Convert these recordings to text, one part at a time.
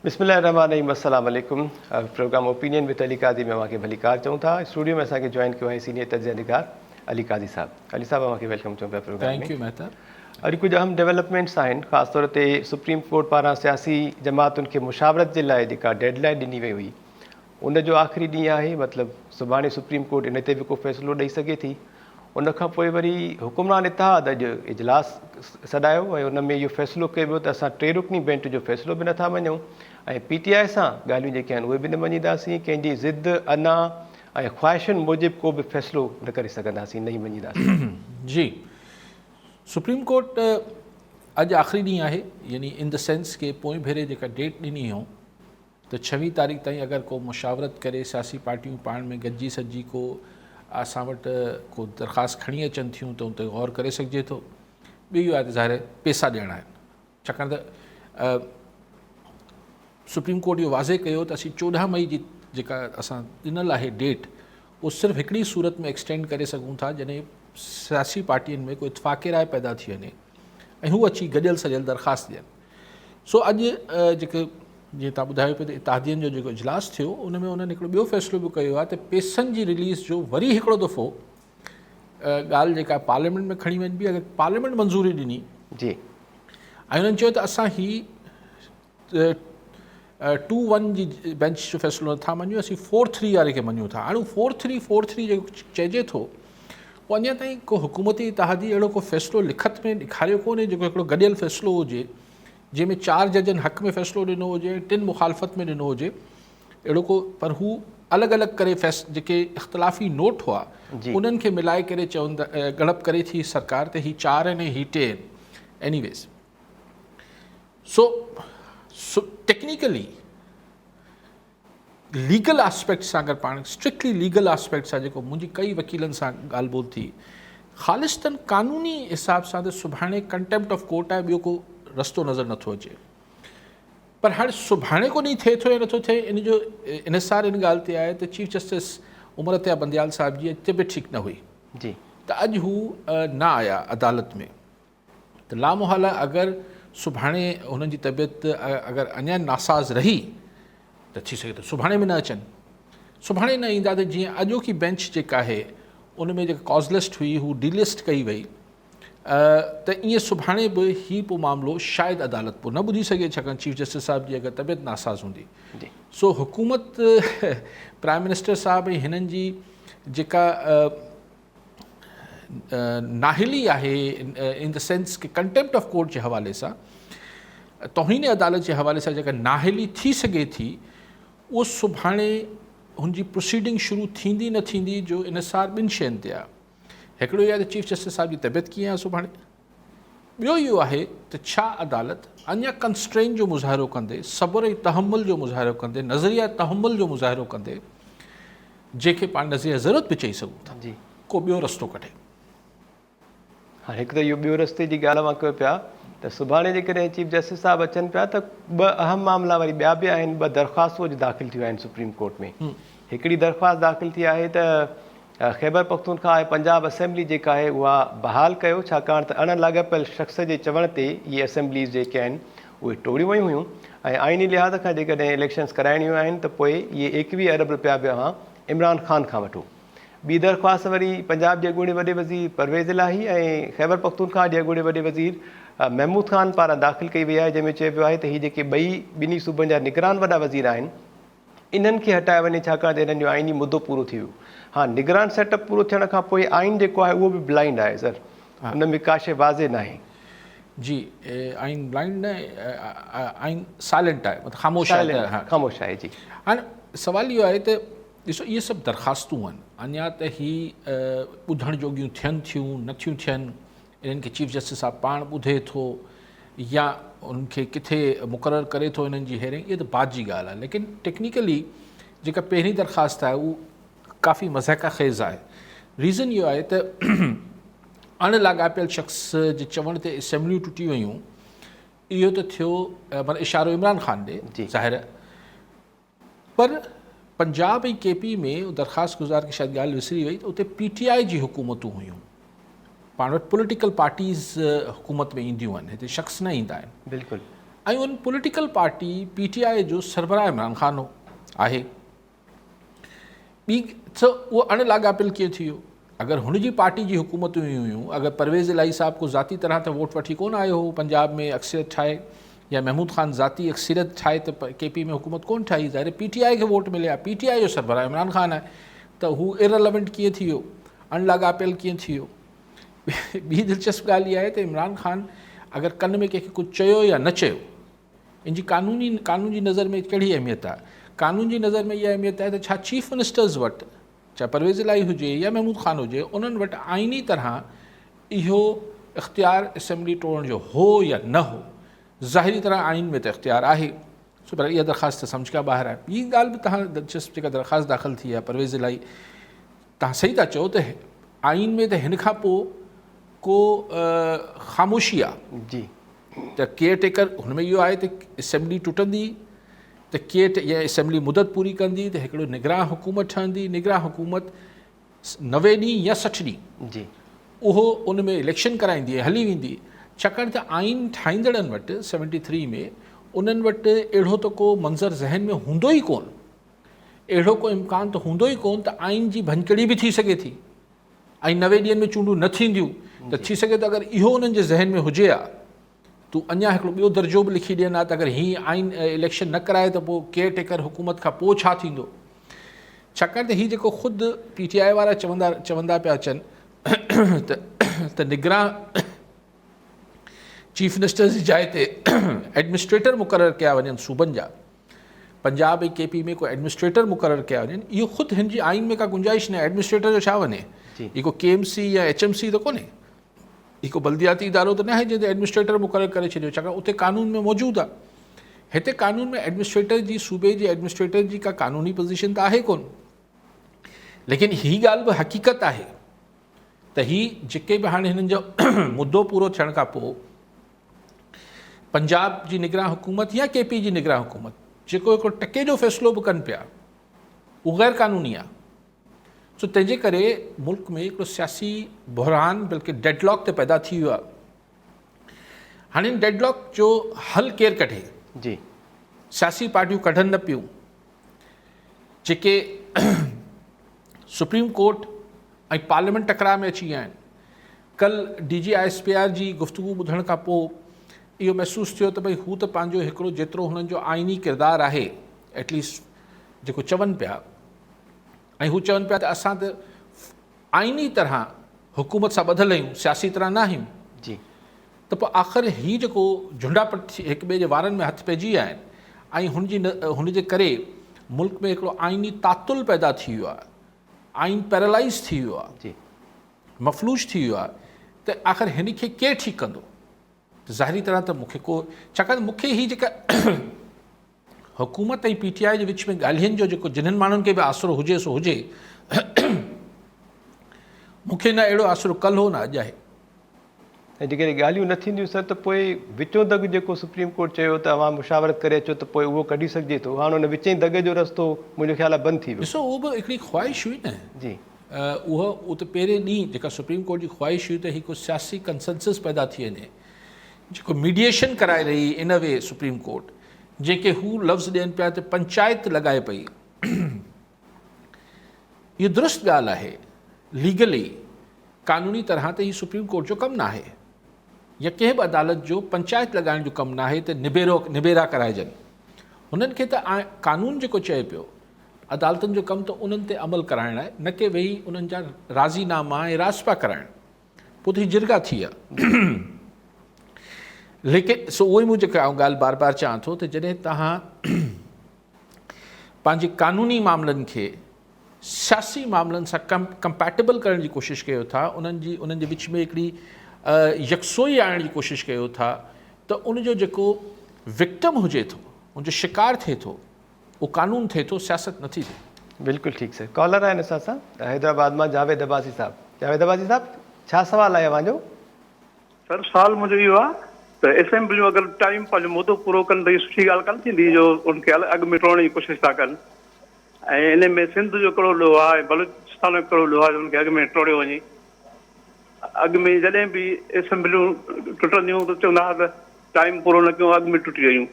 बिस्मिल्लाहिर्रहमानिर्रहीम, अस्सलाम वालेकुम। प्रोग्राम ओपिनियन विद अली काज़ी में अव्हांखे भली कार चऊं था। स्टूडियो में असांखे जॉइन कयो आहे सीनियर तजिया निगार अली काज़ी साहब। अली साहब, अव्हांखे वेलकम चऊं पिया प्रोग्राम में। Thank U Mehta. अॼु कुझु अहम डेवलपमेंट्स आहिनि, ख़ासि तौर ते सुप्रीम कोर्ट पारां सियासी जमातुनि खे मुशावरत जे लाइ जेका डेडलाइन ॾिनी वई हुई, उन जो आख़िरी ॾींहुं आहे। मतिलबु सुभाणे सुप्रीम कोर्ट इन ते बि को फ़ैसिलो ॾेई सघे थी। उन खां पोइ वरी हुकुमरान इतिहाद अॼु इजलास सॾायो ऐं उन में इहो फ़ैसिलो कयो वियो त असां 3 रुकनी बेंच जो फ़ैसिलो बि नथा मञूं ऐं PTI सां ॻाल्हियूं जेके आहिनि उहे बि न मञींदासीं। कंहिंजी ज़िद अना ऐं ख़्वाहिशुनि मूजिबि को बि फ़ैसिलो न करे सघंदासीं, न ई मञींदासीं। जी, सुप्रीम कोर्ट अॼु आख़िरी ॾींहुं आहे, यानी इन द सेंस के पोइ भेरे जेका डेट ॾिनी हुओ त 26 तारीख़ ताईं अगरि को मुशावरत करे सियासी पार्टियूं पाण में गॾिजी सॼी को असां वटि को दरख़्वास्त खणी अचनि थियूं त उन ते गौर करे सघिजे थो। ॿियो आहे त ज़ाहिर पैसा ॾियणा आहिनि, छाकाणि त सुप्रीम कोर्ट इहो वाज़े कयो त असीं 14 मई जी जेका असां ॾिनल आहे डेट, उहो सिर्फ़ु हिकिड़ी सूरत में एक्सटेंड करे सघूं था जॾहिं सियासी पार्टियुनि में कोई इतफ़ाक़ राय पैदा थी वञे ऐं हू अची गॾियल सॼियल दरख़्वास्त ॾियनि। सो अॼु जेके जीअं तव्हां ॿुधायो पियो त इत्तेहादियुनि जो जेको इजलास थियो, उन में उन्हनि हिकिड़ो ॿियो फ़ैसिलो बि कयो आहे त पैसनि जी रिलीज़ जो वरी हिकिड़ो दफ़ो ॻाल्हि जेका पार्लियामेंट में खणी वञिबी। अगरि पार्लियामेंट मंज़ूरी ॾिनी जी ऐं उन्हनि चयो त असां ही 2-1 जी बेंच जो फ़ैसिलो नथा मञूं, असीं 4-3 वारे खे मञूं था। हाणे 4-3 जेको चइजे थो, उहो अञा ताईं को हुकूमती इत्तेहादी अहिड़ो को फ़ैसिलो लिखत में ॾेखारियो कोन्हे जेको हिकिड़ो गॾियल फ़ैसिलो हुजे, जंहिंमें 4 जजनि हक़ में फ़ैसिलो ॾिनो हुजे, 3 मुखालफ़त में ॾिनो हुजे, अहिड़ो को। पर हू अलॻि अलॻि करे जेके इख़्तिलाफ़ी नोट हुआ उन्हनि खे मिलाए करे चवंदा ॻणप करे थी सरकार त ही 4 आहिनि ही 3 आहिनि। Anyways, so technically legal aspect सां अगरि पाण स्ट्रिक्टली लीगल आस्पेक्ट सां जेको मुंहिंजी कई वकीलनि सां ॻाल्हि ॿोल थी, ख़ालिस्तन क़ानूनी हिसाब सां त सुभाणे कंटेम्प्ट ऑफ कोर्ट आहे, ॿियो को रस्तो नज़र नथो अचे। पर हाणे सुभाणे को ॾींहुं थिए थो या नथो थिए, इन जो इनसार इन ॻाल्हि ते आहे त चीफ जस्टिस उमर अतिया बंदयाल साहिब जी तबियत ठीकु न हुई जी, त अॼु हू न आया अदालत में। त लामोहाला अगरि सुभाणे हुननि जी तबियत अगरि अञा नासाज़ रही त थी सघे त सुभाणे में न अचनि। सुभाणे न ईंदा त जीअं अॼोकी बेंच जेका आहे उन में जेका कॉज़लिस्ट हुई हू डीलिस्ट कई वई, त ईअं सुभाणे बि ही पोइ मामिलो शायदि अदालत पोइ न ॿुधी सघे, छाकाणि चीफ जस्टिस साहिब जी अगरि तबियत नासाज़ हूंदी। सो हुकूमत प्राइम मिनिस्टर साहिब ऐं हिननि जी जेका नाहिली आहे इन द सेंस कि कंटेम्प्ट ऑफ कोर्ट जे हवाले सां, तौहीन अदालत जे हवाले सां जेका नाहिली थी सघे थी, उहो सुभाणे हुनजी प्रोसीडिंग शुरू थींदी न थींदी जो इनसार 2 शयुनि ते आहे। हिकिड़ो इहो आहे त चीफ जस्टिस साहिब जी तबियत कीअं आहे सुभाणे। ॿियो इहो आहे त छा अदालत अञा कंस्ट्रेन जो मुज़ाहिरो कंदे, सब्र ऐं तहमुल जो मुज़ाहिरो कंदे, नज़रिया तहमुल जो मुज़ाहिरो कंदे, जंहिंखे पाण नज़रिया ज़रूरत बि चई सघूं था, जी, को ॿियो रस्तो कढे। हाणे हिकु त इहो ॿियो रस्ते जी ॻाल्हि मां कयो पिया त सुभाणे जेकॾहिं चीफ जस्टिस साहिब अचनि पिया त 2 अहम मामला वरी ॿिया बि आहिनि। 2 दरख़्वास्तूं अॼु दाख़िल थियूं आहिनि सुप्रीम कोर्ट में। हिकिड़ी दरख़्वास्त दाख़िल थी आहे त ख़ैबर पख्तूनख्वा ऐं पंजाब असेंबली जेका आहे उहा बहाल कयो, छाकाणि त अण लाॻापियल शख़्स जे चवण ते इहे असेंबलीज़ जेके आहिनि उहे टोड़ियूं वयूं हुयूं ऐं आइनी लिहाज़ खां जेकॾहिं इलेक्शन्स कराइणियूं आहिनि त पोइ इहे 21 अरब रुपया बि इमरान ख़ान खां वठो। ॿी दरख़्वास्त वरी पंजाब जे अॻूणे वॾे वज़ीर परवेज़ इलाही ऐं ख़ैबर पख्तूनख्वा जे अॻूणे वॾे वज़ीर महमूद ख़ान पारां दाख़िल कई वई आहे, जंहिंमें चयो वियो आहे त हीअ जेके ॿिन्ही सूबनि जा निगरान वॾा वज़ीर आहिनि, इन्हनि खे हटाए वञे, छाकाणि त इन्हनि जो आइनी मुदो पूरो थी वियो। हा, निगरान सेटअप पूरो थियण खां पोइ आइन जेको आहे उहो बि ब्लाइंड आहे सर, हुन में का शइ वाज़े न आहे। जी, आइन ब्लाइंड न, आइन साइलेंट आहे, मतिलबु ख़ामोश आहे। ख़ामोश आहे जी। हाणे सुवाल इहो आहे त ॾिसो, इहे सभु दरख़्वास्तूं आहिनि, अञा त ही ॿुधण जोगियूं थियनि थियूं नथियूं थियनि, इन्हनि खे चीफ जस्टिस साहिब पाण ॿुधे थो या उन्हनि खे किथे मुक़ररु करे थो इन्हनि जी हेयरिंग, इहा त बाद जी ॻाल्हि आहे। लेकिन टेक्निकली जेका पहिरीं दरख़्वास्त आहे उहा काफ़ी मज़ाक़ ख़ेज़ आहे। रीज़न इहो आहे त अण लाॻापियल शख़्स जे चवण ते असेंबलियूं टुटी वयूं, इहो त थियो, मतिलबु इशारो इमरान ख़ान ॾे ज़ाहिर। पर पंजाब ऐं KP में दरख़्वास्त गुज़ार खे शायदि ॻाल्हि विसरी वई त उते PTI जी हुकूमतूं हुयूं। पाण वटि पॉलिटिकल पार्टीज़ हुकूमत में ईंदियूं आहिनि, हिते शख़्स न ईंदा आहिनि। बिल्कुलु। ऐं उन पॉलिटिकल पार्टी PTI जो सरबराह इमरान ख़ान आहे। ॿी त उहो अणलाॻापियल कीअं थी वियो? अगरि हुनजी पार्टी जी हुकूमतूं हुयूं, अगरि परवेज़ इलाही साहब को ज़ाती तरह ते वोट वठी कोन आयो हो पंजाब में अक्सरियत ठाहे, या महमूद ख़ान ज़ाती अक्सरियत ठाहे त KP में हुकूमत कोन ठाही, ज़ाहिर PTI खे वोट मिलिया, PTI जो सरबराह इमरान ख़ान आहे, त हू इररिलेवेंट कीअं थी वियो, अणलाॻापियल कीअं थी वियो? ॿी दिलचस्प ॻाल्हि इहा आहे त इमरान ख़ान अगरि कन में कंहिंखे कुझु चयो या न चयो, इन जी कानून जी नज़र में कहिड़ी अहमियत आहे? कानून जी नज़र में इहा अहमियत आहे त छा चीफ मिनिस्टर्स वटि, चाहे परवेज़ इलाही हुजे या महमूद ख़ान हुजे, उन्हनि वटि आइनी तरह इहो इख़्तियार असेंबली टोड़ण जो हो या न हो? ज़ाहिरी तरह आइन में त इख़्तियार आहे, सो पर इहा दरख़्वास्त सम्झ खां ॿाहिरि आहे। ॿी ॻाल्हि बि तव्हां दिलचस्प जेका दरख़्वास्त दाख़िल थी आहे परवेज़ इलाही, तव्हां सही था चओ त आइन में त हिन खां पोइ को ख़ामोशी आहे जी, त केयर टेकर हुन में इहो आहे त असेंबली टुटंदी त या असेंबली मुदत पूरी कंदी त हिकिड़ो निगरान हुकूमत ठहंदी, निगरान हुकूमत 90 ॾींहं या 60 ॾींहं जी, उहो उन में इलेक्शन कराईंदी, हली वेंदी, छाकाणि त आइन ठाहींदड़नि वटि 73 में उन्हनि वटि अहिड़ो त को मंज़र ज़हन में हूंदो ई कोन, अहिड़ो को इम्कान त हूंदो ई कोन त आइन जी भंजकड़ी बि थी सघे थी ऐं 90 ॾींहंनि में चूंडूं न थींदियूं, त थी सघे त अगरि इहो उन्हनि जे ज़हन में हुजे हा, तूं अञा हिकिड़ो ॿियो दर्जो बि लिखी ॾियनि हा त अगरि हीअ आइन इलेक्शन न कराए त पोइ केयर टेकर हुकूमत खां पोइ छा थींदो? छाकाणि त हीअ जेको ख़ुदि PTI वारा चवंदा पिया अचनि त निगरान चीफ मिनिस्टर्स जी जाइ ते एडमिनिस्ट्रेटर मुक़ररु कया वञनि सूबनि जा, पंजाब ऐं KP में को एडमिनिस्ट्रेटर मुक़ररु कया वञनि, इहो ख़ुदि हिन जी आइन में का गुंजाइश न आहे। एडमिनिस्ट्रेटर जो छा वञे? इहो को KMC या HMC त कोन्हे, हिकु बल्दियाती इदारो त न आहे जंहिं ते एडमिनिस्ट्रेटर मुक़ररु करे छॾियो, छाकाणि उते कानून में मौजूदु आहे। हिते कानून में एडमिनिस्ट्रेटर जी, सूबे जे एडमिनिस्ट्रेटर जी का कानूनी पोज़ीशन त आहे कोन, लेकिन हीअ ॻाल्हि बि हक़ीक़त आहे त हीअ जेके बि हाणे हिननि जो मुद्दो पूरो थियण खां पोइ पंजाब जी निगरान हुकूमत या KP जी निगरान हुकूमत जेको हिकिड़ो टके जो फ़ैसिलो बि कनि पिया, उहो ग़ैर क़ानूनी आहे। सो तंहिंजे करे मुल्क में हिकिड़ो सियासी बहरान बल्कि डेडलॉक ते पैदा थी वियो आहे। हाणे डेडलॉक जो हल केरु कढे? जी, सियासी पार्टियूं कढनि न पियूं, जेके सुप्रीम कोर्ट ऐं पार्लियामेंट टकराव में अची विया आहिनि। कल्ह DG ISPR जी गुफ़्तगू ॿुधण खां पोइ इहो महसूसु थियो त भई हू त पंहिंजो हिकिड़ो जेतिरो हुननि जो आइनी किरदारु आहे एटलीस्ट जेको चवनि पिया, ऐं हू चवनि पिया त असां त आइनी तरह हुकूमत सां ॿधल आहियूं, सियासी तरह न आहियूं, जी, त पोइ आख़िर हीअ जेको झुंडापट हिक ॿिए जे वारनि में हथ पइजी विया आहिनि ऐं हुनजे करे मुल्क में हिकिड़ो आइनी तातुल पैदा थी वियो आहे, आइन पैरालाइज़ थी वियो आहे, जी, मफ़लूज थी वियो आहे, त आख़िर हिन खे केरु ठीकु कंदो? त ज़ाहिरी तरह त मूंखे छाकाणि मूंखे हीअ जेका हुकूमत ऐं PTI जे विच में ॻाल्हियुनि जो जेको जिन्हनि माण्हुनि खे बि आसिरो हुजे सो हुजे, मूंखे न अहिड़ो आसिरो कल्ह हो न अॼु आहे। ऐं जेकॾहिं ॻाल्हियूं न थींदियूं सर त पोइ विचों दग जेको सुप्रीम कोर्ट चयो त अवां मुशावरत करे अचो त पोइ उहो कढी सघिजे थो, हाणे हुन विचें दग जो रस्तो मुंहिंजो ख़्यालु आहे बंदि थी वियो। ॾिसो उहो बि हिकिड़ी ख़्वाहिश हुई न, जी, उहो त पहिरें ॾींहुं जेका सुप्रीम कोर्ट जी ख़्वाहिश हुई त हिकु सियासी कंसेंसस पैदा थी वञे, जेको मीडिएशन कराए रही इन वे सुप्रीम कोर्ट, जेके हू लफ़्ज़ ॾियनि पिया त पंचायत लॻाए पई, इहो दुरुस्त ॻाल्हि आहे। लीगली कानूनी तरह ते हीउ सुप्रीम कोर्ट जो कमु न आहे या कंहिं बि अदालत जो पंचायत लॻाइण जो कमु न आहे त निबेरा कराइजनि। हुननि खे त कानून जेको चए पियो, अदालतुनि जो कमु त उन्हनि ते अमल कराइणु आहे, न की वेही उन्हनि जा राज़ीनामा ऐं रासपा कराइणु, पोइ त हीअ जिरगा थी आहे। लेकिन सो उहो ई मूं जेका ॻाल्हि बार बार चवां थो त जॾहिं तव्हां पंहिंजे कानूनी मामलनि खे सियासी मामलनि सां कंपैटिबल करण जी कोशिशि कयो था, उन्हनि जे विच में हिकिड़ी यकसोई आणण जी कोशिशि कयो था, त उनजो जेको विक्टिम हुजे थो, उनजो शिकार थिए थो, उहो कानून थिए थो, सियासत नथी थिए। बिल्कुलु ठीकु सर। कॉलर आहिनि असां सां हैदराबाद मां जावेद अब्बासी साहब। जावेद अब्बासी साहब, छा सवाल आहे अव्हांजो? सर सवाल मुंहिंजो इहो आहे त असेंबलियूं अगरि टाइम पंहिंजो मुदो पूरो कनि त इहा सुठी ॻाल्हि कोन थींदी जो उनखे अॻु में टोड़ण जी कोशिशि था कनि, ऐं इन में सिंध जो हिकिड़ो ॾोह आहे, बलूचिस्तान जो हिकिड़ो ॾोह आहे, उनखे अॻु में टोड़ियो वञे। अॻु में जॾहिं बि असेंबलियूं टुटंदियूं त चवंदा हुआ त टाइम पूरो न कयो, अॻु में टुटी वयूं,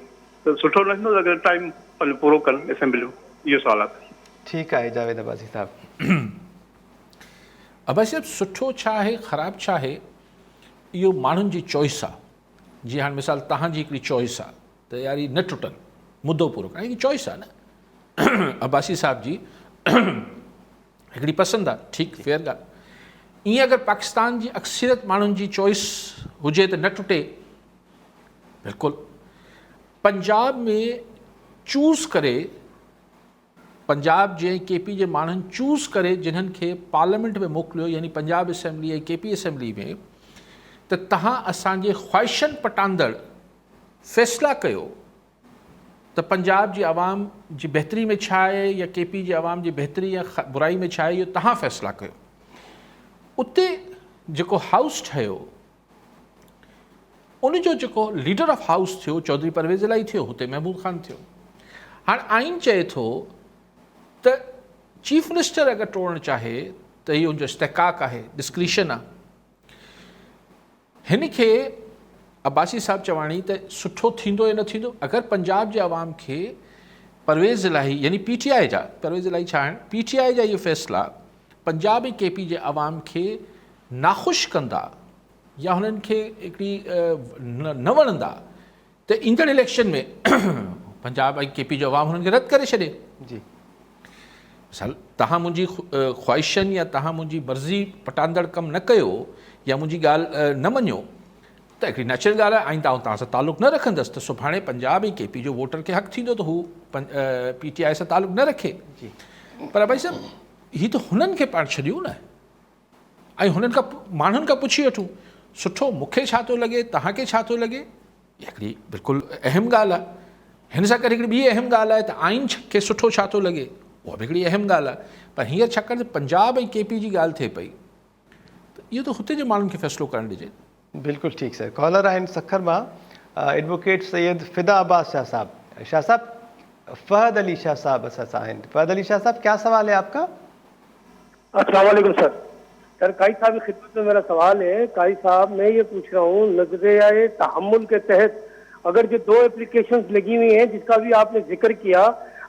त सुठो न थींदो अगरि टाइम पूरो कनि असेंबली जो? इहो सवाल आहे। ठीकु आहे जावेद अब्बासी साहब। अब्बासी साहब, सुठो छा आहे ख़राबु छा आहे इहो माण्हुनि जी चॉइस आहे। जीअं हाणे मिसाल तव्हांजी हिकिड़ी चॉइस आहे त यार ही न टुटनि, मुद्दो पूरो करणु, हिकिड़ी चॉइस आहे न। अब्बासी साहब जी हिकिड़ी पसंदि आहे, ठीकु, फेयर ॻाल्हि। ईअं अगरि पाकिस्तान जी अक्सरियत माण्हुनि जी चॉइस हुजे त न टुटे, बिल्कुलु। पंजाब में चूज़ करे, पंजाब जे केपी जे माण्हुनि चूज़ करे जिन्हनि खे पार्लियामेंट में मोकिलियो, यानी पंजाब असेंबली ऐं केपी असेंबली में, त तव्हां असांजे ख़्वाहिशनि पटांदड़ फ़ैसिला कयो त पंजाब जी आवाम जी बहितरी में छा आहे या केपी जी आवाम जी बहितरी या बुराई में छा आहे, इहो तव्हां फ़ैसिला कयो। उते जेको हाउस ठहियो, उनजो जेको लीडर ऑफ हाउस थियो चौधरी परवेज़ इलाही थियो, हुते महमूद ख़ान थियो। हाणे आइन चए थो त चीफ मिनिस्टर अगरि टोड़णु चाहे त इहो उनजो इस्तेकाक आहे, डिस्क्रिशन आहे। हिन खे अब्बासी साहब चवाणी त सुठो थींदो या न थींदो, अगरि पंजाब जे आवाम खे परवेज़ इलाही यानी PTI जा, परवेज़ इलाही छा आहिनि, PTI जा इहे फ़ैसिला पंजाब ऐं केपी जे आवाम खे नाख़ुशि कंदा या हुननि खे हिकिड़ी न वणंदा, त ईंदड़ इलेक्शन में पंजाब ऐं केपी जो आवाम हुननि खे रद्द करे छॾे। जी, मिसाल तव्हां मुंहिंजी ख़्वाहिशनि या तव्हां मुंहिंजी मर्ज़ी पटांदड़ कमु न कयो या मुंहिंजी ॻाल्हि न मञो, त हिकिड़ी नेचुरल ॻाल्हि आहे, आईं तव्हां सां तालुक़ु न रखंदसि, त सुभाणे पंजाब ऐं केपी जो वोटर खे हक़ थींदो त हू PTI सां तालुक़ु न रखे। पर भाई साहब, हीअ त हुननि खे पाण छॾियूं न, ऐं हुननि खां माण्हुनि खां पुछी वठूं सुठो मूंखे छा थो लॻे, तव्हांखे छा थो लॻे। हिकिड़ी बिल्कुलु अहम ॻाल्हि आहे। हिन सां गॾु हिकिड़ी ॿी अहम ॻाल्हि आहे त आइन खे सुठो छा थो लॻे, उहा बि हिकिड़ी अहम ॻाल्हि आहे। पर हींअर छाकाणि त पंजाब ऐं केपी जी ॻाल्हि थिए पई, त इहो त हुते जे माण्हुनि खे फ़ैसिलो करणु ॾिजे। बिल्कुलु ठीकु सर। कॉलर आहिनि सखर मां, एडवोकेट सैयद फिदा अब्बास शाह साहब। शाह साहब, फहद अली शाह साहब असां सां आहिनि। फहद अली शाह साहब, क्या सवाल है आपका? अस्सलाम वालेकुम सर। सर काई साहब की खिदमत में मेरा सवाल है। काई साहब, मैं ये पूछ रहा हूँ, नजरिया तहम्मुल के तहत अगर जो 2 एप्लीकेशंस लगी हुई हैं जिसका भी आपने जिक्र किया,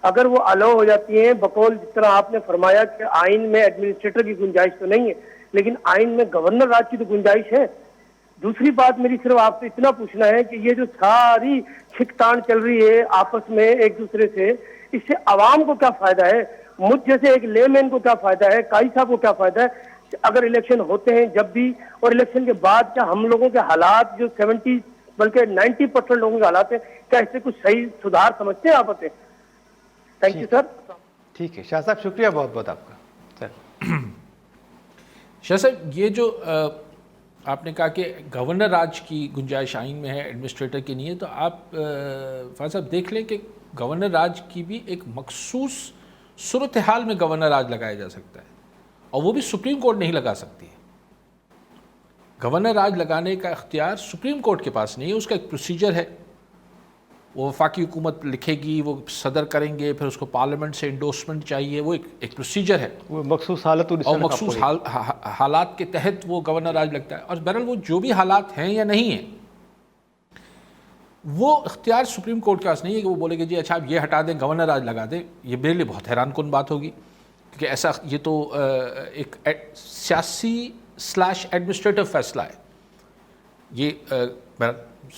अगर वो अलाउ हो जाती हैं बकौल जिस तरह आपने फरमाया कि आइन में एडमिनिस्ट्रेटर की गुंजाइश तो नहीं है, लेकिन आइन में गवर्नर राज की तो गुंजाइश है। दूसरी बात मेरी सिर्फ आपसे इतना पूछना है कि ये जो सारी खिकतान चल रही है आपस में एक दूसरे से, इससे आवाम को क्या फायदा है, मुझ जैसे एक लेमैन को क्या फायदा है, काई साहब को क्या फायदा है? अगर इलेक्शन होते हैं जब भी, और इलेक्शन के बाद क्या हम लोगों के हालात जो 70 बल्कि 90% लोगों के हालात है, क्या इससे कुछ सही सुधार समझते हैं आप? Thank you sir. ठीक है शाह साहब, शुक्रिया बहुत बहुत आपका सर। शाह साहब, ये जो आपने कहा कि गवर्नर राज की गुंजाइश आइन में है, एडमिनिस्ट्रेटर की नहीं है, तो आप फाज साहब देख लें कि गवर्नर राज की भी एक मखसूस सूरत हाल में गवर्नर राज लगाया जा सकता है, और वो भी सुप्रीम कोर्ट नहीं लगा सकती है। गवर्नर राज लगाने का इख्तियार सुप्रीम कोर्ट के पास नहीं है, उसका एक प्रोसीजर है। वो वफाकी हुकूमत लिखेगी, वो सदर करेंगे, फिर उसको पार्लियामेंट से इंडोर्समेंट चाहिए, वो एक प्रोसीजर है। वो मखसूस हालत और मखसूस हालात के तहत वो गवर्नर राज लगता है। और बहरहाल वो जो भी हालात हैं या नहीं हैं, वो इख्तियार सुप्रीम कोर्ट के पास नहीं है कि वो बोले कि जी अच्छा आप ये हटा दें, गवर्नर राज लगा दें। ये मेरे लिए बहुत हैरान कुन बात होगी, क्योंकि ऐसा ये तो एक सियासी / एडमिनिस्ट्रेटिव फैसला है। ये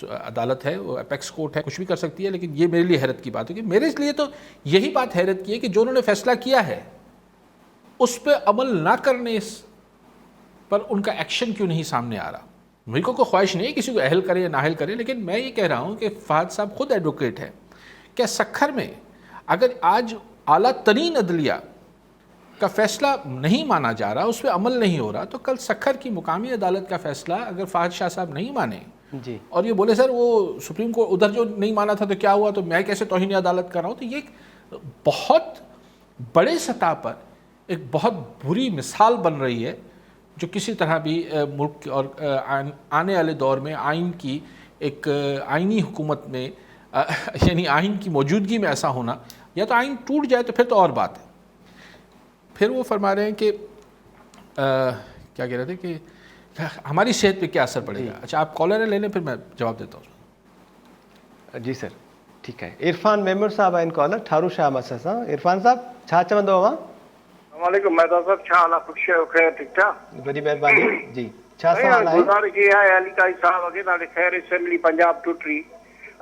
अदालत है, वो अपेक्स कोर्ट है, कुछ भी कर सकती है, लेकिन ये मेरे लिए हैरत की बात है। कि मेरे लिए तो यही बात हैरत की है कि जो उन्होंने फैसला किया है उस पर अमल ना करने पर उनका एक्शन क्यों नहीं सामने आ रहा। मेरे को कोई ख्वाहिश नहीं है किसी को अहल करे या नाहल करे, लेकिन मैं ये कह रहा हूँ कि फहद साहब खुद एडवोकेट है। क्या सखर में अगर आज आला तरीन अदलिया का फैसला नहीं माना जा रहा, उस पर अमल नहीं हो रहा, तो कल सखर की मुकामी अदालत का फैसला अगर फहद शाह साहब नहीं माने जी, और ये बोले सर वो सुप्रीम कोर्ट उधर जो नहीं माना था तो क्या हुआ, तो मैं कैसे तौहीन अदालत कर रहा हूँ, तो ये बहुत बड़े सतह पर एक बहुत बुरी मिसाल बन रही है, जो किसी तरह भी मुल्क और आने वाले दौर में आइन की एक आइनी हुकूमत में यानी आइन की मौजूदगी में ऐसा होना, या तो आइन टूट जाए तो फिर तो और बात है। फिर वो फरमा रहे हैं कि क्या कह रहे थे कि हमारी सेहत पे क्या असर पड़ेगा। अच्छा, आप कॉलर ले लें, फिर मैं जवाब देता हूँ। जी सर, ठीकु आहे। इरफान मेमूर साहब आहिनि कॉलर ठारू शाह मसा सां। इरफान साहब छा चवंदो अवां? वालेकुम मेहता साहब, छा हाल आहे? ख़ुशि आहियो? ख़ैर ठीक ठाक? वॾी महिरबानी जी। छा सवाल आहे? गुज़ारिश ये आहे अली काई साहब अॻे तव्हांखे ख़ैर असेंबली पंजाब टुटी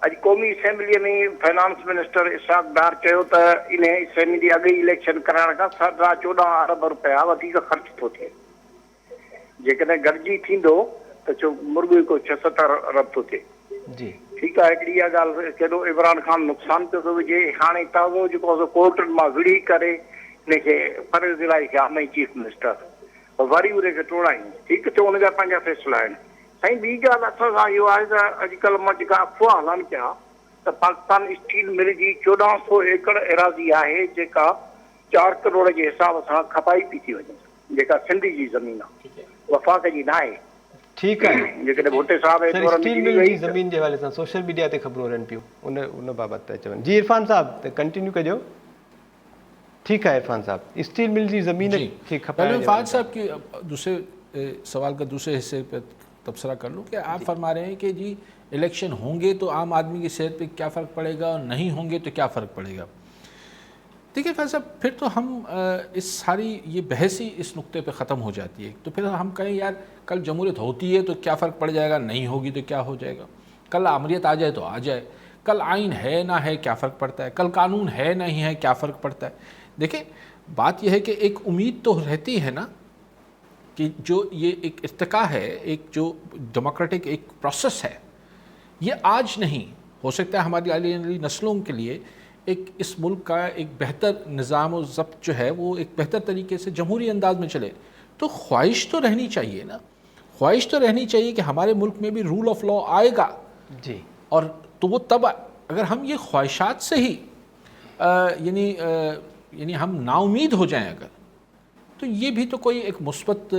अॼु क़ौमी असेंबलीअ में फाइनेंस मिनिस्टर इसाक डार चयो त इन असेंबली अॻे इलेक्शन कराइण खां 14 अरब रुपया वधीक ख़र्च थो थिए। जेकॾहिं गॾिजी थींदो त छो मुर्गे को 6-7 अरब थो थिए। जी ठीकु आहे, हिकिड़ी इहा ॻाल्हि केॾो इमरान ख़ान नुक़सानु पियो थो विझे। हाणे ताज़ो जेको कोर्टनि मां विड़ी करे हिनखे फर्ज़ दिलाई कया नई चीफ मिनिस्टर, वरी उनखे टोड़ाई। ठीकु थियो, हुनजा पंहिंजा फ़ैसिला आहिनि। साईं ॿी ॻाल्हि असां सां इहो आहे त अॼुकल्ह मां जेका अफ़वाह हलनि पिया त पाकिस्तान स्टील मिल जी 1400 एकड़ एराज़ी आहे जेका 4 करोड़ जे हिसाब सां खपाई पई थी वञे, जेका सिंधी जी ज़मीन आहे, वफ़ाक़ जी न आहे। ठीकु आहे जेकॾहिं भुट्टे साहब सर, स्टील मिल जी ज़मीन जे हवाले सां सोशल मीडिया ते ख़बरूं रहनि पियूं उन बाबति त चवनि। जी इरफान साहब त कंटिन्यू कजो। ठीक है इरफान साहब, स्टील मिल की ज़मीन की खपाई। फाज साहब की दूसरे सवाल का दूसरे हिस्से पर तबसरा कर लूँ कि आप फरमा रहे हैं कि जी इलेक्शन होंगे तो आम आदमी की सेहत पे क्या फ़र्क पड़ेगा और नहीं होंगे तो क्या फ़र्क पड़ेगा। देखिए फाज साहब, फिर तो हम इस सारी ये बहस ही इस नुक्ते पे ख़त्म हो जाती है। तो फिर हम कहें यार कल जमहूरियत होती है तो क्या फ़र्क पड़ जाएगा, नहीं होगी तो क्या हो जाएगा, कल आमरीत आ जाए तो आ जाए, कल आइन है ना है क्या फ़र्क पड़ता है, कल कानून है नहीं है क्या फ़र्क पड़ता है। देखिए बात यह है कि एक उम्मीद तो रहती है ना कि जो ये एक इर्तिका है, एक जो डेमोक्रेटिक एक प्रोसेस है, ये आज नहीं हो सकता है हमारी आने वाली नस्लों के लिए एक इस मुल्क का एक बेहतर निज़ाम और ज़ब्त जो है वो एक बेहतर तरीके से जमहूरी अंदाज में चले। तो ख्वाहिश तो रहनी चाहिए ना, ख्वाहिश तो रहनी चाहिए कि हमारे मुल्क में भी रूल ऑफ लॉ आएगा जी। और तो वो तब अगर हम ये ख्वाहिशात से ही यानी हम नाउमीद हो जाएं अगर, तो ये भी तो कोई एक मुस्बत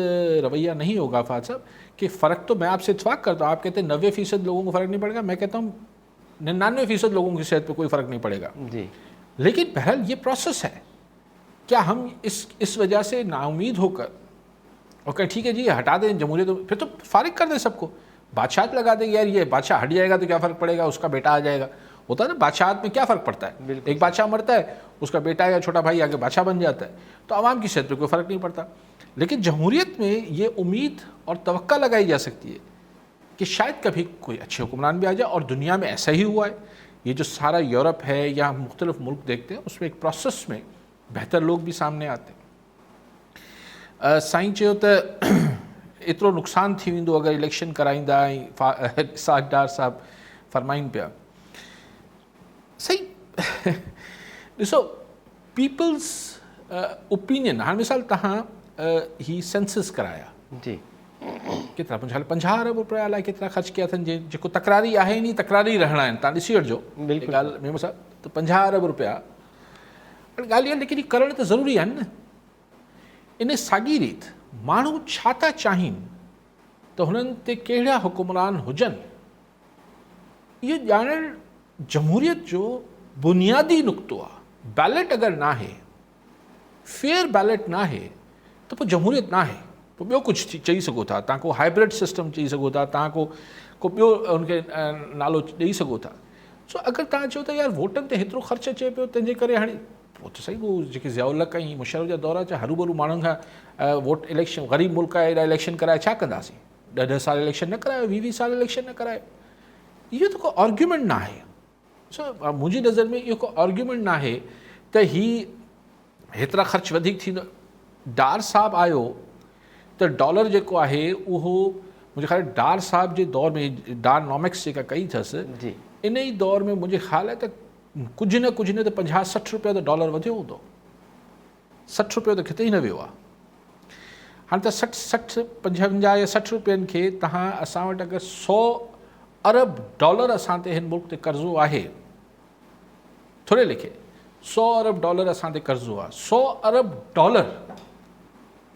रवैया नहीं होगा फाज साहब। कि फ़र्क तो मैं आपसे इत्फाक करता हूँ, आप कहते हैं 90% लोगों को फ़र्क नहीं पड़ेगा, मैं कहता हूँ 99% लोगों की सेहत पे कोई फ़र्क नहीं पड़ेगा जी। लेकिन बहरहाल ये प्रोसेस है। क्या हम इस वजह से नाउमीद होकर और कहें ठीक है जी हटा दें जमहूरियत, तो फिर तो फारिग कर दें सबको, बादशाह लगा दें, यार ये बादशाह हट जाएगा तो क्या फ़र्क पड़ेगा, उसका बेटा आ जाएगा। होता है ना बादशाह में क्या फ़र्क पड़ता है, एक बादशाह मरता है उसका बेटा या छोटा भाई आगे बादशाह बन जाता है, तो आवाम की सेहत पर कोई फ़र्क नहीं पड़ता। लेकिन जमहूरियत में ये उम्मीद और तवक्का लगाई जा सकती है कि शायद कभी कोई अच्छे हुक्मरान भी आ जाए, और दुनिया में ऐसा ही हुआ है। ये जो सारा यूरोप है या हम मुख्तलिफ मुल्क देखते हैं उसमें एक प्रोसेस में बेहतर लोग भी सामने आते हैं। साईं चयो त एतिरो नुक़सानु थी वेंदो अगरि इलेक्शन कराईंदा, ऐं इसाक डार साहब फरमाइनि पिया। सही ॾिसो पीपल्स ओपिनियन, हाणे मिसाल तव्हां ही सेंसस कराया जी, केतिरा 50 अरब रुपया अलाए केतिरा ख़र्च कया अथनि, जेको तकरारी आहे नी तकरारी रहणा आहिनि, तव्हां ॾिसी वठिजो ॻाल्हि में साहब, त 50 अरब रुपया ॻाल्हि इहा, लेकिन करण त ज़रूरी आहिनि न। इन साॻी रीति माण्हू छा था चाहिनि त हुननि ते कहिड़ा हुकुमरान हुजनि, इहो ॼाणणु जमहूरियत जो बुनियादी नुक़्तो आहे। बैलेट अगरि ना आहे, फेयर बैलेट ना आहे, त पोइ जमहूरियत ना आहे, पोइ ॿियो कुझु चई सघो था, तव्हां को हाइब्रिड सिस्टम चई सघो था, तव्हां को ॿियो हुनखे नालो ॾेई सघो था। सो अगरि तव्हां चओ त यार वोटनि ते हेतिरो ख़र्चु अचे पियो, तंहिंजे करे हाणे पोइ त सही, उहो जेके ज़ियाउल ऐं मुशर्रफ जा दौर अचे हरूभरू माण्हुनि खां वोट इलेक्शन, ग़रीब मुल्क आहे, एॾा इलेक्शन कराए छा कंदासीं, 10 साल इलेक्शन न करायो, 20 साल इलेक्शन न करायो, इहो त को आर्ग्यूमेंट ना आहे। सो मुंहिंजी नज़र में इहो को आर्ग्यूमेंट ना आहे त ही हेतिरा ख़र्च वधीक थींदो। डार साहब आयो त डॉलर जेको आहे उहो मुंहिंजे ख़्याल डार साहब जे दौर में, डार नॉमिक्स जेका कई अथसि जी, इन ई दौर में मुंहिंजे ख़्याल आहे त कुझु न त 50-60 रुपया त डॉलर वधियो हूंदो, 60 रुपयो त किथे ई न वियो आहे। हाणे त 55 या 60 रुपयनि खे तव्हां असां वटि अगरि 100 अरब डॉलर असां ते हिन मुल्क ते कर्ज़ो आहे, थोरे लिखे 100 अरब डॉलर असां ते कर्ज़ो आहे, 100 अरब डॉलर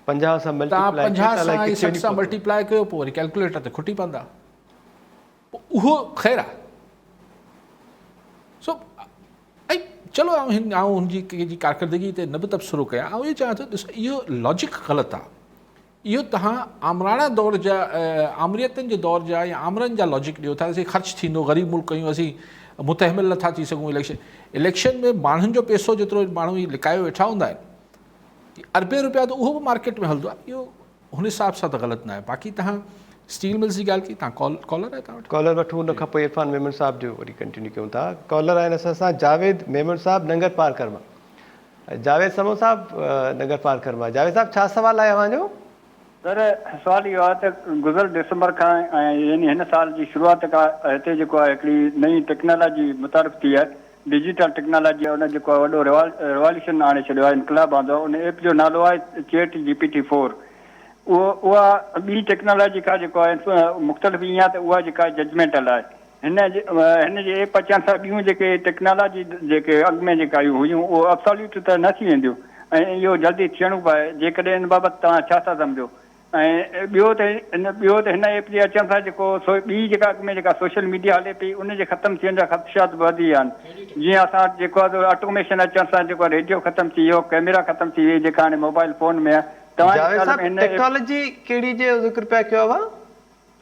50 सां तव्हां 50 सां ऐं 60 सां मल्टीप्लाई कयो, पोइ वरी कैलकुलेटर ते खुटी पवंदा, उहो ख़ैरु आहे। सो ऐं चलो आउं हुनजी कारकर्दगी ते न बि तबसरो कयां, ऐं इहो चवां थो ॾिसो इहो लॉजिक ग़लति आहे। इहो तव्हां आमराणा दौर जा, आमरीतनि जे दौर जा या आमरनि जा लॉजिक ॾियो था, असीं ख़र्चु थींदो, ग़रीब मुल्क कयूं, असीं मुतहमिल नथा थी सघूं इलेक्शन में माण्हुनि जो पैसो जेतिरो माण्हू ई लिकायो वेठा हूंदा आहिनि अरबे रुपया त उहो बि मार्केट में हलंदो आहे इहो हुन हिसाब सां त ग़लति न आहे बाक़ी तव्हां स्टील मिल्स जी ॻाल्हि की तव्हां कॉलर आहे तव्हां वटि कॉलर वठूं उन खां पोइ इरफान मेमन साहब जो वरी कंटिन्यू कयूं था कॉलर आहिनि असां सां जावेद मेमन साहब नंगर पारकर मां जावेद समो साहब नंगर पारकर मां जावेद साहब छा सवाल आहे तव्हांजो सर सवाल इहो आहे त गुज़िरियल दिसंबर खां यानी हिन साल जी शुरूआति खां हिते जेको आहे हिकिड़ी नई टेक्नोलॉजी मुतारिफ़ थी आहे डिजिटल टेक्नोलॉजी उन जेको आहे वॾो रिवॉल्यूशन आणे छॾियो आहे इनकलाब आंदो उन ऐप जो नालो आहे चैट GPT-4 उहा ॿी टेक्नोलॉजी खां जेको आहे मुख़्तलिफ़ ईअं आहे त उहा जेका जजमेंटल आहे हिन जे ऐप अचण सां ॿियूं जेके टेक्नोलॉजी जेके अॻु में जेका हुयूं उहो अब्सोल्यूट त न थी वेंदियूं ऐं इहो जल्दी थियणो पए जेकॾहिं इन बाबति तव्हां छा था सम्झो ऐं ॿियो त हिन ऐप जे अचण सां जेको ॿी जेका अॻु में जेका सोशल मीडिया हले पई उन जे ख़तमु थियण जा ख़दशात वधी विया आहिनि जीअं असां जेको आहे ऑटोमेशन अचण सां जेको रेडियो ख़तमु थी वियो कैमरा ख़तमु थी वई जेका हाणे मोबाइल फ़ोन में आहे टेक्नोलॉजी कहिड़ी जो ज़िक्र पिया कयो आहे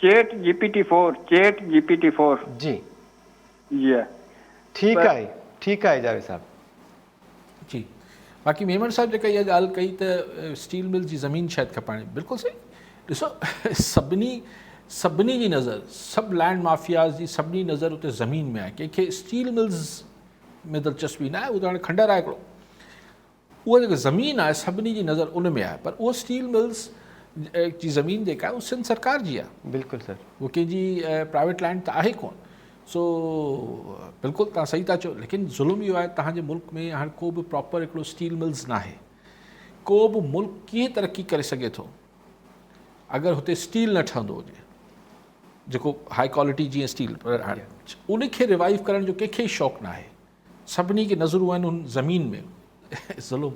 चैट GPT-4 जी जी ठीकु आहे जावेद साहब जी बाक़ी मेमन साहब जेका इहा ॻाल्हि कई त स्टील मिल जी ज़मीन शायदि खपाइणी बिल्कुलु सही ॾिसो सभिनी जी नज़र सभु लैंड माफ़ियाज़ जी सभिनी नज़र उते ज़मीन में आहे कंहिंखे स्टील मिल्स में दिलचस्पी न आहे उहो त हाणे खंडर आहे हिकिड़ो उहा जेका ज़मीन आहे सभिनी जी नज़र उन में आहे पर उहो स्टील मिल्स जी ज़मीन जेका आहे उहा सिंध सरकार जी आहे बिल्कुलु सर उहो कंहिंजी प्राइवेट लैंड त आहे कोन सो बिल्कुलु तव्हां सही था चओ लेकिन ज़ुल्म इहो आहे तव्हांजे मुल्क में हाणे को बि प्रॉपर हिकिड़ो स्टील मिल्स न आहे को बि मुल्क कीअं तरक़ी करे सघे थो अगरि हुते स्टील न ठहंदो हुजे जेको हाई क्वालिटी जीअं स्टील पर हाणे उनखे रिवाइव करण जो कंहिंखे ई शौक़ु न आहे सभिनी खे नज़रूं आहिनि उन ज़मीन में ज़ुल्म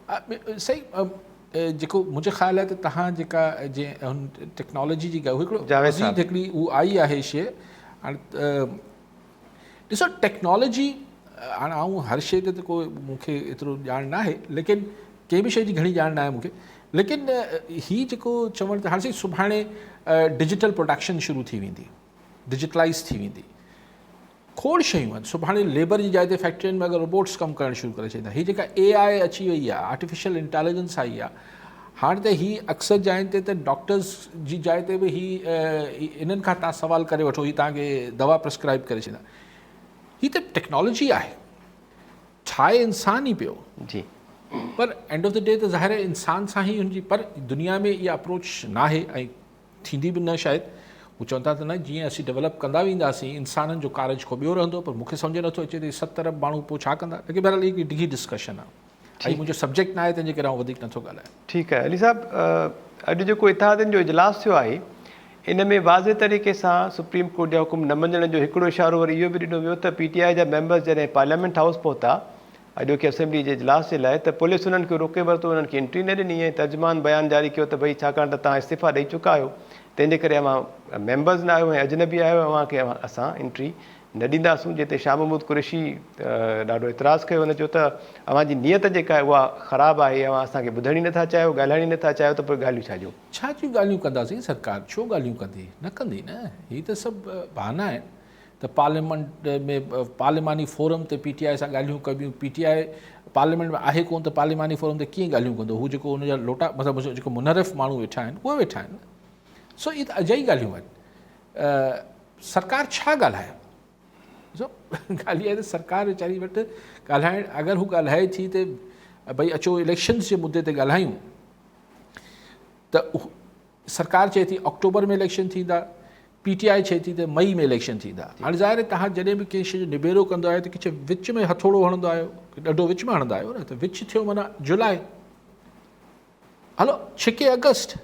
आहे सही जेको मुंहिंजो ख़्यालु आहे त तव्हां जेका जीअं हुन टेक्नोलॉजी जी ॻाल्हि हिकिड़ी उहा आई आहे शइ हाणे ॾिसो टेक्नोलॉजी हाणे आऊं हर शइ ते त कोई मूंखे एतिरो ॼाण न आहे लेकिन कंहिं बि शइ जी घणी ॼाण न आहे मूंखे लेकिन हीअ जेको चवणु त हाणे सुभाणे डिजिटल प्रोडक्शन शुरू थी वेंदी डिजिटलाइज़ थी वेंदी खोड़ शयूं आहिनि सुभाणे लेबर जी जाइ ते फैक्ट्रियुनि में अगरि रोबोट्स कमु करणु शुरू करे छॾींदा हीअ जेका AI अची वई आहे आर्टिफिशियल इंटेलिजेंस आई आहे हाणे त हीअ अक्सर जाइनि ते त डॉक्टर्स जी जाइ ते बि इन्हनि खां तव्हां सवाल करे वठो हीअ तव्हांखे दवा प्रिस्क्राइब करे छॾींदा हीअ त टेक्नोलॉजी आहे ठाहे इंसान ई पियो जी पर एंड ऑफ द डे त ज़ाहिर आहे इंसान सां ई हुनजी पर दुनिया में इहा अप्रोच न आहे ऐं थींदी बि न शायदि हू चवनि था त न जीअं असीं डेवलप कंदा वेंदासीं इंसाननि जो कारज को ॿियो रहंदो पर मूंखे सम्झ नथो अचे त 70 माण्हू पोइ छा कंदा लेकिन बहरहाल हिकिड़ी डिघी डिस्कशन आहे ऐं मुंहिंजो सब्जेक्ट न आहे तंहिंजे करे आउं वधीक नथो ॻाल्हायां ठीकु आहे अली साहब अॼु जेको इतिहादनि जो इजलास थियो आहे इन में वाज़े तरीक़े सां सुप्रीम कोर्ट जा हुकुम न मञण जो हिकिड़ो इशारो वरी इहो बि ॾिनो वियो त PTI जा मेंबर्स जॾहिं पार्लियामेंट हाउस पहुता अॼोके असेंबली जे इजलास जे लाइ त पुलिस उन्हनि खे रोके वरितो उन्हनि खे एंट्री न ॾिनी ऐं तर्जुमान बयानु जारी कयो त भई छाकाणि त तव्हां इस्तीफ़ा ॾेई चुका आहियो तंहिंजे करे अव्हां मेंबर्स न आहियो ऐं अजनबी आहियो अव्हांखे असां एंट्री न ॾींदासूं जिते शाह महमूद कुरैशी ॾाढो इतराज़ु कयो हुन चयो त अव्हांजी नीयत जेका आहे उहा ख़राबु आहे अव्हां असांखे ॿुधण ई नथा चाहियो ॻाल्हाइण ई नथा चाहियो त पोइ ॻाल्हियूं छा ॾियो छा जूं ॻाल्हियूं कंदासीं सरकार छो ॻाल्हियूं कंदी न कंदी न हीअ त सभु बहाना आहिनि त पार्लियामेंट में पार्लिमानी फोरम ते PTI सां ॻाल्हियूं कबियूं PTI पार्लियामेंट में आहे कोन त पार्लिमानी फोरम ते कीअं ॻाल्हियूं कंदो हू जेको हुनजा लोटा मतिलबु जेको मुनरफ़ माण्हू वेठा आहिनि उहे वेठा आहिनि सो इहे त अजाई ॻाल्हियूं आहिनि सरकार छा ॻाल्हाए ॾिसो ॻाल्हि आहे त सरकार वीचारी वटि ॻाल्हाइण अगरि हू ॻाल्हाए थी त भई अचो इलेक्शन्स जे मुद्दे ते ॻाल्हायूं त सरकार चए थी अक्टूबर में इलेक्शन थींदा PTI चए थी त मई में इलेक्शन थींदा हाणे ज़ाहिर आहे तव्हां जॾहिं बि कंहिं शइ जो निबेरो कंदो आहियो त किथे विच में हथोड़ो हणंदो आहियो ॾाढो विच में हणंदा आहियो न त विच थियो माना जुलाई हलो छिके अगस्त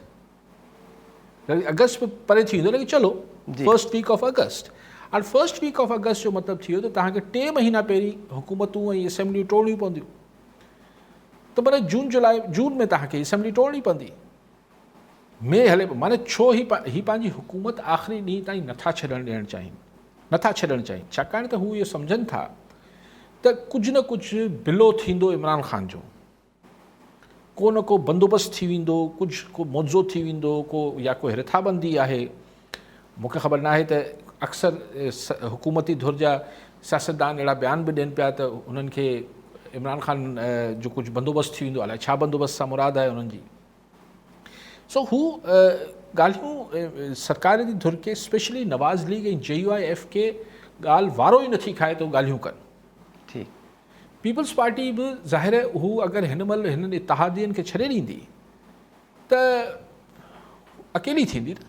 अगस्त में परे थी वेंदो लेकिन चलो फर्स्ट वीक ऑफ अगस्त हाणे फर्स्ट वीक ऑफ अगस्त जो मतिलबु थी वियो त तव्हांखे 3 महीना पहिरीं हुकूमतूं ऐं असेंबलियूं टोड़नियूं पवंदियूं त माना जून में तव्हांखे असेंबली टोड़नी पवंदी में हले माना छो ही पंहिंजी हुकूमत आख़िरी ॾींहं ताईं नथा छॾणु चाहिनि छाकाणि त हू इहो सम्झनि था त कुझु न कुझु बिलो थींदो इमरान ख़ान जो को न को बंदोबस्तु थी वेंदो कुझु को मुआवज़ो थी वेंदो को या को रिथाबंदी आहे मूंखे ख़बर न आहे त अक्सर हुकूमती धुर जा सियासतदान अहिड़ा बयान बि ॾियनि पिया त उन्हनि खे इमरान ख़ान जो कुझु बंदोबस्तु थी वेंदो, अलाए छा बंदोबस्तु सां मुराद आहे उन्हनि जी। सो हू ॻाल्हियूं सरकार जी धुर खे स्पेशली नवाज़ लीग ऐं JUIF खे ॻाल्हि वारो ई नथी खाए त ॻाल्हियूं कनि। ठीक। पीपल्स पार्टी बि ज़ाहिर है हू अगरि हिन महिल हिननि इतिहादियुनि खे छॾे ॾींदी त अकेली थींदी न,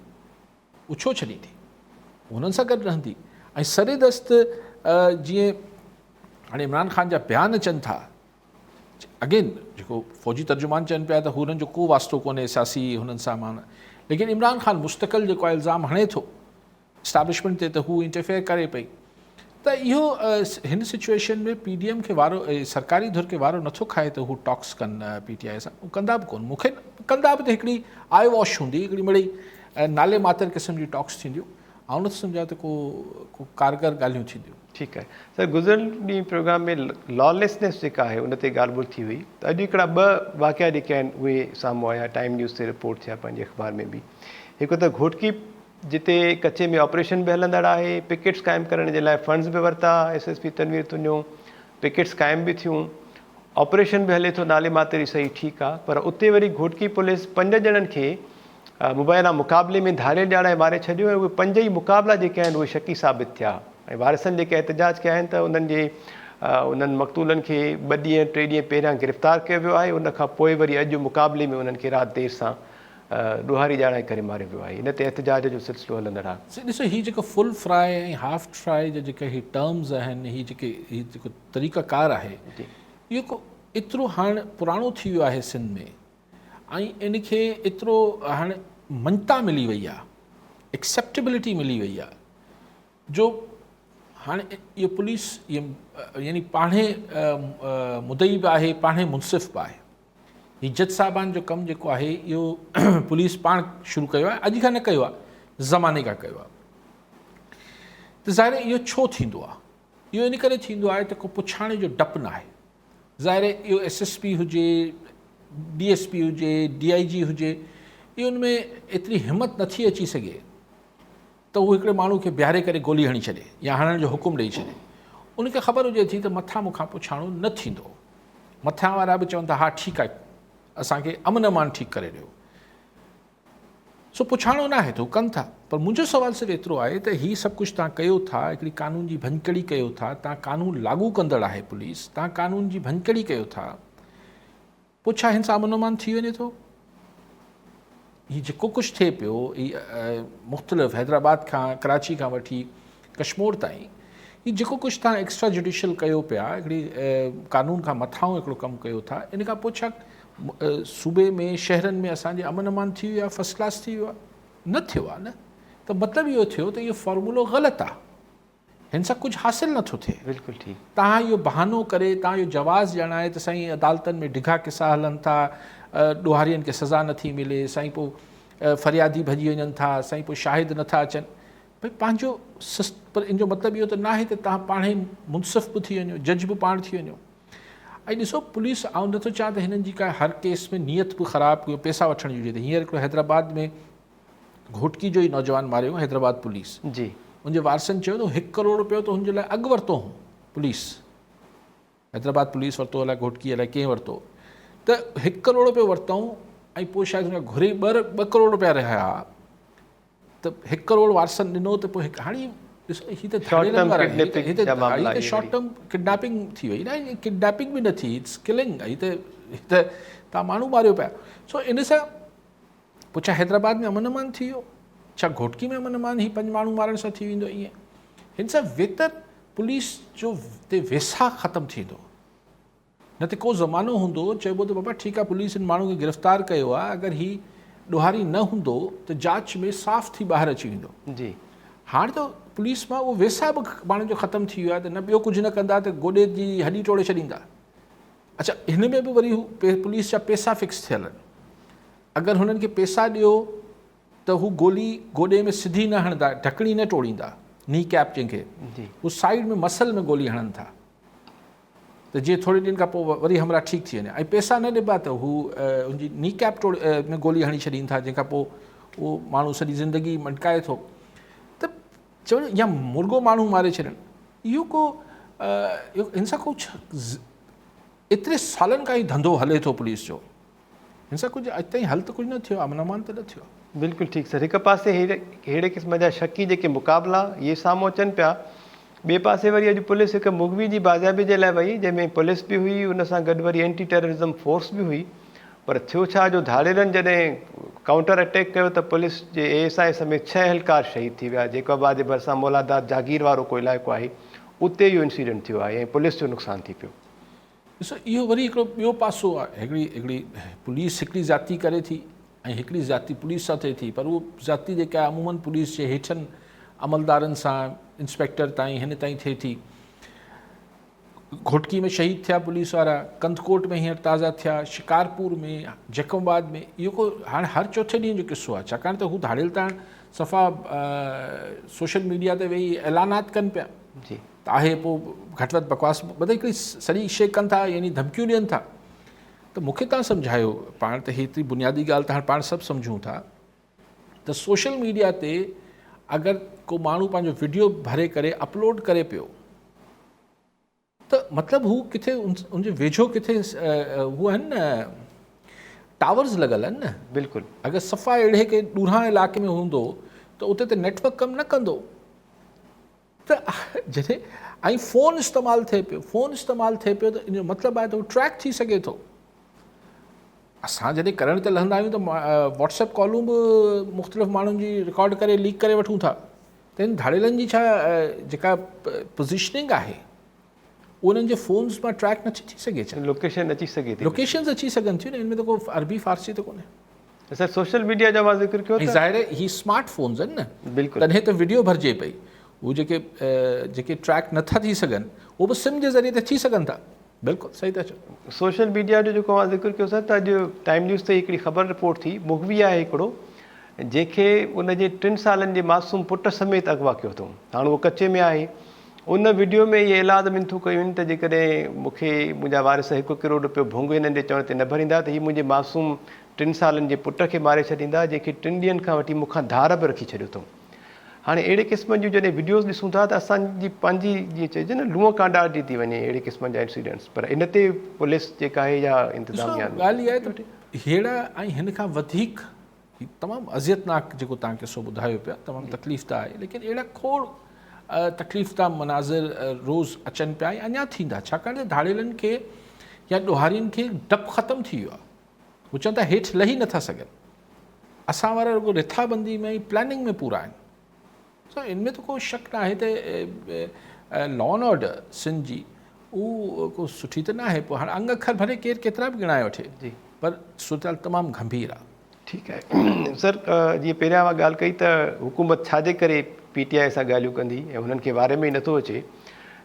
उहो छो छॾींदी, हुननि सां गॾु रहंदी। ऐं सरेदस्त जीअं हाणे इमरान ख़ान जा बयान अचनि था, अगेन जेको फ़ौजी तर्जुमान चवनि पिया त हुननि जो को वास्तो कोन्हे सियासी हुननि सां मान, लेकिन इमरान ख़ान मुस्तक़िल जेको आहे इल्ज़ाम हणे थो इस्टेब्लिशमेंट ते त हू इंटरफेयर करे पई, त इहो हिन सिचुएशन में PDM खे वारो सरकारी धुर खे वारो नथो खाए त हू टॉक्स कनि PTI सां, हू कंदा बि कोन, मूंखे कंदा बि त हिकिड़ी आई वॉश हूंदी, हिकिड़ी मिड़ई नाले मातर क़िस्म जी टॉक्स थींदियूं, ऐं नथो सम्झा त को कारगर ॻाल्हियूं थींदियूं। ठीकु आहे सर, गुज़िरियल ॾींहुं प्रोग्राम में लॉलेसनेस जेका आहे उन ते ॻाल्हि ॿोल थी हुई, त अॼु हिकिड़ा ॿ वाक़िया जेके आहिनि उहे साम्हूं आया, टाइम न्यूज़ ते रिपोर्ट थिया पंहिंजे अख़बार में बि। हिकु त घोटकी जिते कचे में ऑपरेशन बि हलंदड़ आहे, पिकेट्स क़ाइमु करण जे लाइ फंड्स बि वरिता, SSP तनवीर तुंजो, पिकेट्स क़ाइमु बि थियूं, ऑपरेशन बि हले थो नाले मातरी, सही ठीकु आहे, पर उते वरी घोटकी पुलिस 5 ॼणनि खे मुबाइना मुक़ाबले में धारियल ॼाणाए मारे छॾियो, ऐं उहे 5 ई मुक़ाबला जेके आहिनि उहे शकी साबित थिया, ऐं वारसनि जेके एहतजाज कया आहिनि त उन्हनि जे उन्हनि मक़तूलनि खे 2 ॾींहं 3 ॾींहं पहिरियां गिरफ़्तार कयो वियो आहे, उन खां पोइ वरी अॼु मुक़ाबले में उन्हनि खे राति देरि सां ॾोहारी ॼाणाए करे मारियो वियो आहे। इन ते एहतजाज जो सिलसिलो हलंदड़ आहे। ॾिसो हीअ जेको फुल फ्राई ऐं हाफ फ्राई जा जेके हीअ टर्म्स आहिनि, हीअ जेको तरीक़ाकार आहे, इहो को एतिरो हाणे पुराणो थी वियो आहे सिंध में, ऐं इन खे एतिरो हाणे मञता मिली वई आहे, एक्सेप्टेबिलिटी मिली वई आहे, जो हाणे इहो पुलिस यानी पाणे मुदई बि आहे, पाणे मुनसिफ़ बि आहे। हीअ जज साहिबान जो कमु जेको आहे इहो पुलिस पाण शुरू कयो आहे, अॼु खां न कयो आहे, ज़माने खां कयो आहे। त ज़ाहिर इहो छो थींदो आहे? इहो इन करे थींदो आहे त को पुछाणे जो डपु न आहे। ज़ाहिर इहो SSP हुजे, DSP हुजे, DIG हुजे, इहो उन में एतिरी हिमत नथी अची सघे त उहो हिकिड़े माण्हू खे बीहारे करे गोली हणी छॾे या हणण जो हुकुम ॾेई छॾे। उनखे ख़बर हुजे थी त मथां मूंखां पुछाणो न थींदो, मथां वारा बि चवनि था हा ठीकु आहे, असांखे अमन अमान ठीकु करे ॾियो, सो पुछाणो न आहे त हू कनि था। पर मुंहिंजो सुवालु सिर्फ़ु एतिरो आहे त हीअ सभु कुझु तव्हां कयो था, हिकिड़ी कानून जी भञकड़ी कयो था, तव्हां कानून लागू कंदड़ आहे पुलिस, तव्हां कानून जी भञकड़ी कयो था, पोइ छा हिन सां अमन अमान थी वञे थो? हीअ जेको कुझु थिए पियो, मुख़्तलिफ़ हैदराबाद खां कराची खां वठी कश्मीर ताईं, हीअ जेको कुझु तव्हां एक्स्ट्रा जुडिशल कयो पिया, हिकिड़ी कानून खां मथां हिकिड़ो कमु कयो था, इन खां पोइ छा सूबे में शहरनि में असांजे अमन अमान थी वियो आहे, फर्स्ट क्लास थी वियो आहे? न थियो आहे न। त मतिलबु इहो थियो त इहो फॉर्मूलो ग़लति आहे, हिन सां कुझु हासिलु नथो थिए। बिल्कुलु ठीकु। तव्हां इहो बहानो करे, तव्हां इहो जवाज़ ॼाणाए त साईं अदालतनि में डिघा किसा हलनि था, ॾोहारियुनि खे सज़ा नथी मिले, साईं पोइ फरियादी भॼी वञनि था, साईं पोइ शाहिद नथा अचनि, भई पंहिंजो पर इन जो मतिलबु इहो त न आहे त तव्हां पाण ई मुनसिफ़ बि थी वञो, जज बि पाण थी वञो। ऐं ॾिसो पुलिस, आउं नथो चाहियां त हिननि जी का हर केस में नियत बि ख़राबु, पैसा वठण जी हुजे। त हींअर हिकिड़ो हैदराबाद में घोटकी जो ई नौजवान मारियो हैदराबाद पुलिस जी, उनजे वारसनि चयो त 1 करोड़ रुपयो त हुनजे लाइ अघु वरितो हुओ पुलिस, हैदराबाद पुलिस वरितो अलाए घोटकी अलाए कंहिं वरितो, त 1 करोड़ रुपयो वरितऊं, ऐं पोइ शायदि हुन घुरे 2 करोड़ रुपया रहिया, त 1 करोड़ वारसनि ॾिनो, त पोइ हाणे ॾिसो हीअ त शॉर्ट टर्म किडनैपिंग थी वई न, किडनैपिंग बि न थी, इट्स किलिंग, हीअ त तव्हां माण्हू मारियो पिया। सो इन सां पोइ छा हैदराबाद में अमन अमान थी वियो? छा घोटकी में अमन अमान ही 5 माण्हू मारण सां थी वेंदो? ईअं हिन सां बहितर पुलिस जो ते वेसा ख़तमु थींदो। न त को ज़मानो हूंदो चइबो त बाबा ठीकु आहे, पुलिस हिन माण्हू खे गिरफ़्तार कयो आहे, अगरि ही ॾोहारी न हूंदो त जांच में साफ़ थी ॿाहिरि अची वेंदो जी। हाणे त पुलिस मां उहो वेसा बि माण्हुनि जो ख़तमु थी वियो आहे, त न ॿियो कुझु न कंदा त गोॾे जी हॾी टोड़े छॾींदा। अच्छा, हिन में बि वरी पुलिस जा पैसा फिक्स थियल आहिनि, अगरि हुननि खे पैसा ॾियो त हू गोली गोॾे में सिधी न हणंदा, ढकणी न टोड़ींदा, नी कैप जंहिंखे, हू साइड में मसल में गोली हणनि था, त जीअं थोरे ॾींहंनि खां पोइ वरी हमरा ठीकु थी वञे। ऐं पैसा न ॾिबा त हू हुनजी नी कैप में गोली हणी छॾीनि था, जंहिंखां पोइ उहो माण्हू सॼी ज़िंदगी मटकाए थो। त चवण या मुर्गो माण्हू मारे छॾनि, इहो को हिन सां कुझु एतिरे सालनि खां ई धंधो हले थो पुलिस जो, हिन सां कुझु अॼु ताईं हल त कुझु न थियो, अमन अमान त न थियो। बिल्कुलु ठीकु सर। हिकु पासे अहिड़े क़िस्म जा शकी जेके मुक़ाबला इहे साम्हूं अचनि पिया, ॿिए पासे वरी अॼु पुलिस हिकु मुगवी जी बाज़ाबी जे लाइ वई, जंहिंमें पुलिस बि हुई, उन सां गॾु वरी एंटी टेररिज़म फोर्स बि हुई। पर थियो छा, जो धाड़ेलनि जॾहिं काउंटर अटैक कयो त पुलिस जे ASI समेत 6 एहलकार शहीद थी विया। जैकोबाद जे भरिसां मौलादात जागीर वारो को इलाइक़ो आहे, उते इहो इंसिडेंट थियो आहे ऐं पुलिस जो नुक़सानु थी पियो। ॾिसो इहो वरी हिकिड़ो ॿियो पासो आहे, हिकिड़ी पुलिस हिकिड़ी ज़ाती करे थी ऐं हिकिड़ी ज़ाती पुलिस सां थिए थी, पर उहो ज़ाती जेका आहे अमूमन पुलिस जे हेठनि अमलदारनि सां इंस्पेक्टर ताईं हिन ताईं थिए थी। घोटकी में शहीद थिया पुलिस वारा, कंदकोट में हींअर ताज़ा थिया, शिकारपुर में, जैकोबाद में, इहो को हाणे हर चौथे ॾींहं जो किस्सो आहे, छाकाणि त हू धाड़ियल ताण सफ़ा सोशल मीडिया ते वेही ऐलानात कनि पिया जी त आहे, पोइ घटि वधि बकवास मतिलबु हिकिड़ी सॼी शइ कनि था, यानी धमकियूं ॾियनि था। त मूंखे तव्हां सम्झायो, पाण त हेतिरी बुनियादी ॻाल्हि त हाणे पाण सभु सम्झूं था त सोशल मीडिया ते अगरि को माण्हू पंहिंजो वीडियो भरे करे अपलोड करे पियो त मतिलबु हू किथे उनजे वेझो किथे हू आहिनि न टावर्स लॻल आहिनि न। बिल्कुलु। अगरि सफ़ा अहिड़े के ॾूरां इलाइक़े में हूंदो त उते त नेटवर्क कमु न कंदो। त जॾहिं ऐं फ़ोन इस्तेमालु थिए पियो त इन जो मतिलबु आहे त उहो ट्रैक थी सघे थो। असां जॾहिं करण ते लहंदा आहियूं त व्हाट्सएप कॉलूं बि मुख़्तलिफ़ माण्हुनि जी रिकॉर्ड करे लीक करे वठूं था। त इन धाड़ेलनि जी छा जेका पोज़ीशनिंग आहे उन्हनि जे फ़ोन्स मां ट्रैक नथी थी सघे छा? लोकेशन अची सघे थी। लोकेशन्स अची सघनि थियूं न, हिन में त को अरबी फ़ारसी त कोन्हे। सर सोशल मीडिया जो मां ज़िक्र कयो ऐं त ज़ाहिर आहे ही स्मार्ट फ़ोन्स आहिनि न, बिल्कुलु। तॾहिं त वीडियो भरिजे पई। उहे जेके ट्रैक नथा थी सघनि उहे बि सिम जे ज़रिए ते थी सघनि था। बिल्कुलु सही था चओ। सोशल मीडिया जो जेको मां ज़िक्र कयो सर, त अॼु टाइम न्यूज़ ते हिकिड़ी ख़बर रिपोर्ट थी, मुगवी आहे हिकिड़ो, जंहिंखे उनजे 3 सालनि जे मासूम पुट समेत अगवा कयो अथऊं। हाणे उहो कचे में आहे। उन वीडियो में इहे इलाद मिनथू कयूं आहिनि त जेकॾहिं मूंखे मुंहिंजा वारिस 1 करोड़ रुपयो भोंगे हिननि जे चवण ते न भरींदा त हीउ मुंहिंजे मासूम 3 सालनि जे पुट खे मारे छॾींदा, जंहिंखे 3 ॾींहंनि खां वठी मूंखां धार बि रखी छॾियो अथऊं। हाणे अहिड़े क़िस्म जूं जॾहिं वीडियोज़ ॾिसूं था त असांजी पंहिंजी जीअं चइजे न लूंहं कांडार जी थी वञे अहिड़े क़िस्म जा इंसिडेंट्स। पर इन ते पुलिस जेका आहे या इंतिज़ामिया ॻाल्हि इहा आहे त अहिड़ा ऐं हिन खां वधीक तमामु अज़ियतनाक जेको तव्हां किसो ॿुधायो पिया, तमामु तकलीफ़ त आहे, लेकिन अहिड़ा खोड़ तकलीफ़ था मनाज़िर रोज़ अचनि पिया ऐं अञा थींदा, छाकाणि त धाड़ेलनि खे या ॾोहारियुनि खे डपु ख़तमु थी वियो आहे। हू चवनि था हेठि लही नथा सघनि, असां वारा रुॻो रिथाबंदी में ऐं प्लानिंग में पूरा आहिनि। सो इनमें त को शक न आहे त लॉ एंड ऑर्डर सिंध जी उहो को सुठी त न आहे। पोइ हाणे अंग अखर भले केरु केतिरा बि गिणाए वठे जी, पर सूरत तमामु गंभीर आहे। ठीकु आहे सर। जीअं पहिरियां मां ॻाल्हि कई त हुकूमत छाजे करे PTI सां ॻाल्हियूं कंदी ऐं हुननि खे वारे में ई नथो अचे,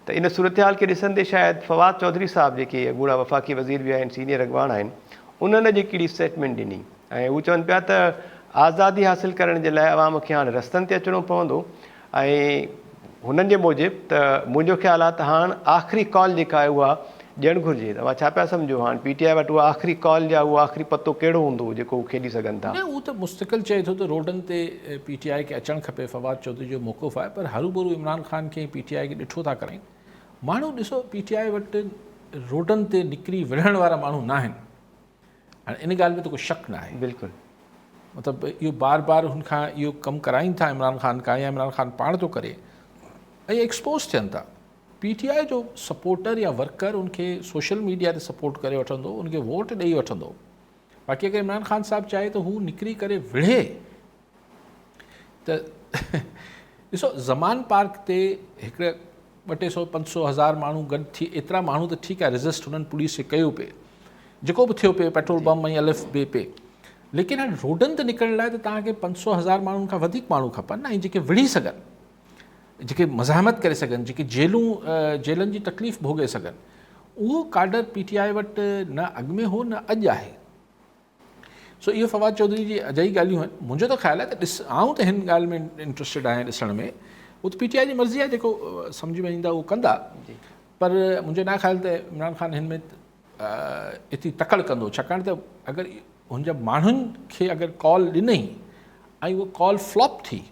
त इन सूरत हाल खे ॾिसंदे शायदि फवाद चौधरी साहब जेके अॻूणा वफ़ाक़ी वज़ीर बि आहिनि, सीनियर अॻवान आहिनि, उन्हनि जेकी स्टेटमेंट ॾिनी ऐं हू चवनि पिया त आज़ादी हासिलु करण जे लाइ अवाम खे हाणे रस्तनि ते अचिणो पवंदो ऐं हुननि जे मूजिबि त मुंहिंजो ख़्यालु आहे त हाणे आख़िरी कॉल जेका आहे उहा ॾियणु घुरिजे। तव्हां छा पिया सम्झो हाणे PTI वटि उहा आख़िरी कॉल या उहो आख़िरी पतो कहिड़ो हूंदो जेको खेॾी सघनि था? न उहो त मुस्तक़िल चए थो त रोडनि ते PTI खे अचणु खपे, फवाद चौधरी जो मौक़िफ़ आहे, पर हरूभरू इमरान ख़ान खे PTI खे ॾिठो था कराइनि। माण्हू ॾिसो PTI वटि रोडनि ते निकिरी विढ़ण वारा माण्हू न आहिनि। हाणे इन ॻाल्हि में त को शक न आहे। बिल्कुलु। मतिलबु इहो बार बार हुनखां इहो कमु कराइनि था इमरान ख़ान खां या इमरान ख़ान पाण थो करे ऐं एक्सपोज़ थियनि था। PTI जो सपोर्टर या वर्कर उनखे सोशल मीडिया ते सपोर्ट करे वठंदो, उनखे वोट ॾेई वठंदो। बाक़ी अगरि इमरान ख़ान साहिबु चाहे त हू निकिरी करे विढ़े त ॾिसो ज़मान पार्क ते हिकिड़े 200, 500, 1000 माण्हू गॾु थी, एतिरा माण्हू त ठीकु आहे रेज़िस्ट हुननि पुलिस खे कयो पिए, जेको बि थियो पिए पेट्रोल बम ऐं अलिफ बे पे। लेकिन हाणे रोडनि ते निकिरण लाइ त तव्हांखे 500, 1000 माण्हुनि खां वधीक माण्हू खपनि ऐं जेके विढ़ी सघनि, जेके मज़ाहमत करे सघनि, जेके जेलनि जी तकलीफ़ भोगे सघनि। उहो काडर PTI वटि न अॻु में हो न अॼु आहे। सो इहो फवाद चौधरी जी अजाई ॻाल्हियूं आहिनि। मुंहिंजो त ख़्यालु आहे त आऊं त हिन ॻाल्हि में इंट्रस्टेड आहियां ॾिसण में, उहो त PTI जी मर्ज़ी आहे, जेको सम्झ में ईंदा उहो कंदा। पर मुंहिंजो न ख़्यालु त इमरान ख़ान हिन में एतिरी तकड़ कंदो, छाकाणि त अगरि हुनजा माण्हुनि खे अगरि कॉल ॾिनई ऐं उहा कॉल फ्लॉप थी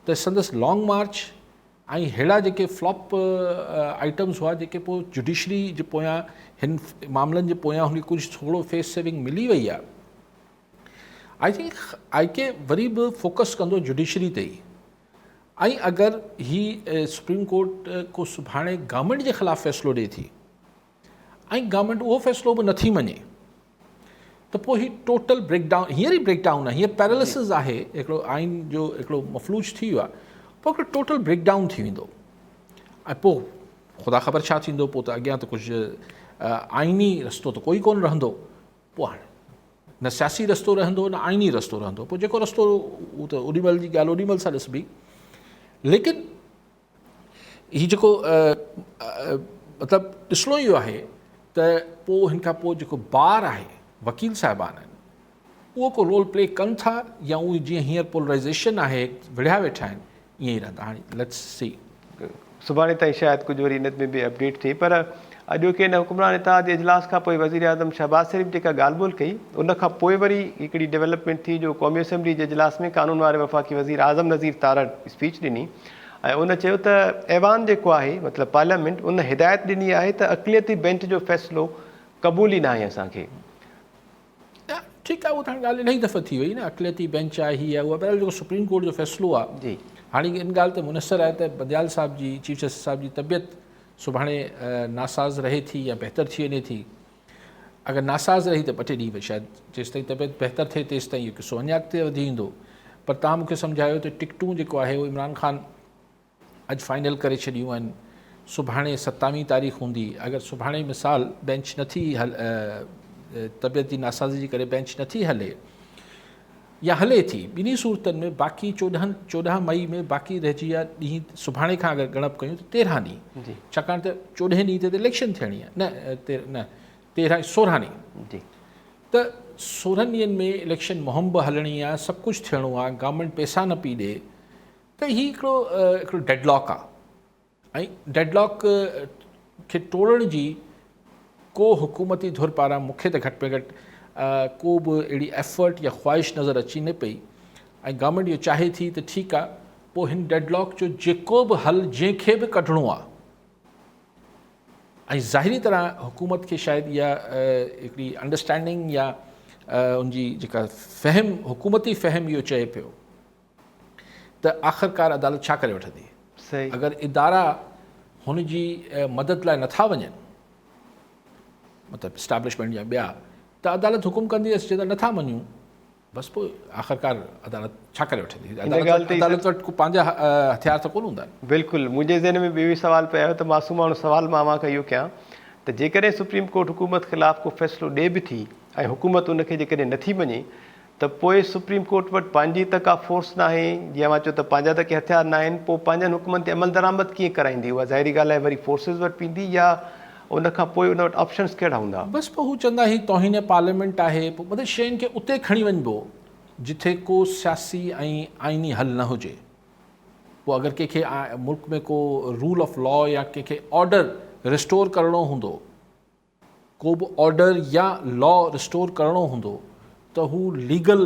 त संदसि लॉन्ग मार्च ऐं अहिड़ा जेके फ्लॉप आइटम्स हुआ जेके पोइ जुडिशरी जे पोयां हिन मामलनि जे पोयां हुनखे कुझु थोरो फेस सेविंग मिली वई आहे। आई थिंक IK वरी बि फोकस कंदो जुडिशरी ते ई, ऐं अगरि ही सुप्रीम कोर्ट को सुभाणे गवर्नमेंट जे ख़िलाफ़ु फ़ैसिलो ॾिए थी ऐं गवर्नमेंट उहो फ़ैसिलो बि नथी मञे त पोइ ही टोटल ब्रेकडाउन, हींअर ई ब्रेकडाउन आहे, हीअं पैरालिसिस आहे, हिकिड़ो आइन जो हिकिड़ो मफ़लूज थी वियो आहे, पोइ हिकिड़ो टोटल ब्रेकडाउन थी वेंदो। ऐं पोइ ख़ुदा ख़बर छा थींदो, पोइ त अॻियां त कुझु आइनी रस्तो त कोई कोन रहंदो। पोइ हाणे न सियासी रस्तो रहंदो न आइनी रस्तो रहंदो, पोइ जेको रस्तो उहो त ओॾीमहिल जी ॻाल्हि ओॾीमहिल सां ॾिसबी। लेकिन हीउ जेको मतिलबु ॾिसणो इहो आहे त पोइ हिन खां पोइ जेको बार आहे, वकील साहिबान आहिनि, उहो को रोल प्ले कनि था या उहे जीअं हींअर पोलराइज़ेशन आहे विढ़िया वेठा आहिनि ईअं ई रहंदा। हाणे लेट्स सी, सुभाणे ताईं शायदि कुझु वरी इन में बि अपडेट थिए। पर अॼु के हिन हुकुमरान इत्तेहाद इजलास खां पोइ वज़ीर आज़म शहबाज़ शरीफ़ जेका ॻाल्हि ॿोल कई, उन खां पोइ वरी हिकिड़ी डेवलपमेंट थी जो क़ौमी असैम्बली जे इजलास में कानून वारे वफ़ाक़ी वज़ीर आज़म नज़ीर तारड़ स्पीच ॾिनी ऐं उन चयो त ऐवान जेको आहे मतिलबु पार्लियामेंट, उन हिदायत ॾिनी आहे त अक़लियती बेंच जो फ़ैसिलो क़बूल ई न आहे असांखे। ठीकु आहे, उहो त हाणे ॻाल्हि इलाही दफ़ा थी वई न, अक़लियती बेंच आहे, हीअ आहे, उहा बहरहाल जेको सुप्रीम कोर्ट जो फ़ैसिलो आहे। जी, हाणे इन ॻाल्हि ते मुनसर आहे त बंदियाल साहिब जी, चीफ जस्टिस साहिब जी तबियत सुभाणे नासाज़ रहे थी या बहितर थी वञे थी। अगरि नासाज़ रही त 2 टे ॾींहं शायदि जेसि ताईं तबियत बहितर थिए तेसि ताईं इहो किसो अञा अॻिते वधी ईंदो। पर तव्हां मूंखे सम्झायो त टिकटूं जेको आहे उहो इमरान ख़ान अॼु फाइनल करे छॾियूं आहिनि, सुभाणे 27 तारीख़ हूंदी। अगरि सुभाणे मिसाल बेंच नथी तबियत जी नासाज़ी जे करे बेंच नथी हले या हले थी, ॿिन्ही सूरतनि में बाक़ी 14 मई में बाक़ी रहिजी विया ॾींहं, सुभाणे खां अगरि ॻणप कयूं त 13 ॾींहं, छाकाणि त 14 ॾींहं ते इलेक्शन थियणी आहे, न 16 ॾींहं जी, त 16 ॾींहंनि में इलेक्शन मुहिम बि हलणी आहे, सभु कुझु थियणो आहे, गवर्नमेंट पैसा न पई ॾिए, त हीउ हिकिड़ो डेडलॉक आहे। ऐं डेडलॉक खे तोड़ण जी को हुकूमती धुर पारां मूंखे त घटि में घटि को बि अहिड़ी एफर्ट या ख़्वाहिश नज़र अची न पई। ऐं गवर्नमेंट इहो चाहे थी त ठीकु आहे, पोइ हिन डेडलॉक जो जेको बि हल जंहिंखे बि कढणो आहे, ऐं ज़ाहिरी तरह हुकूमत खे शायदि इहा हिकिड़ी अंडरस्टैंडिंग या उनजी जेका फ़हम, हुकूमती फ़हम इहो चए पियो त आख़िरकार अदालत छा करे वठंदी। सही, अगरि इदारा हुनजी मदद लाइ नथा वञनि, मतिलबु इस्टेब्लिशमेंट या ॿिया, त अदालत हुकुम कंदी अचे त नथा मञूं, बसि पोइ आख़िरकार अदालत छा करे वठंदी। अदालत वटि को पंहिंजा हथियार त कोन हूंदा आहिनि। बिल्कुलु, मुंहिंजे ज़हन में ॿियो बि सुवाल पियो आहे त मासूम माण्हू सुवाल मां खां इहो कयां त जेकॾहिं सुप्रीम कोर्ट हुकूमत ख़िलाफ़ु को फ़ैसिलो ॾिए बि थी ऐं हुकूमत उनखे जेकॾहिं नथी मञे, त पोइ सुप्रीम कोर्ट वटि पंहिंजी त का फोर्स न आहे, जीअं मां चयो त पंहिंजा त के हथियार न आहिनि, पोइ पंहिंजनि हुकूमत ते अमल दरामद कीअं कराईंदी? उहा ज़ाहिरी ॻाल्हि आहे, वरी फोर्सिस वटि पींदी या उन खां पोइ उन वटि ऑप्शन्स कहिड़ा हूंदा? बसि पोइ हू चवंदा ही तौहीन पार्लियामेंट आहे, पोइ मतिलबु शयुनि खे उते खणी वञिबो जिथे को सियासी ऐं आइनी हल न हुजे। पोइ अगरि कंहिंखे मुल्क में को रूल ऑफ लॉ या कंहिंखे ऑर्डर रिस्टोर करिणो हूंदो, को बि ऑर्डर या लॉ रिस्टोर करिणो हूंदो, त हू लीगल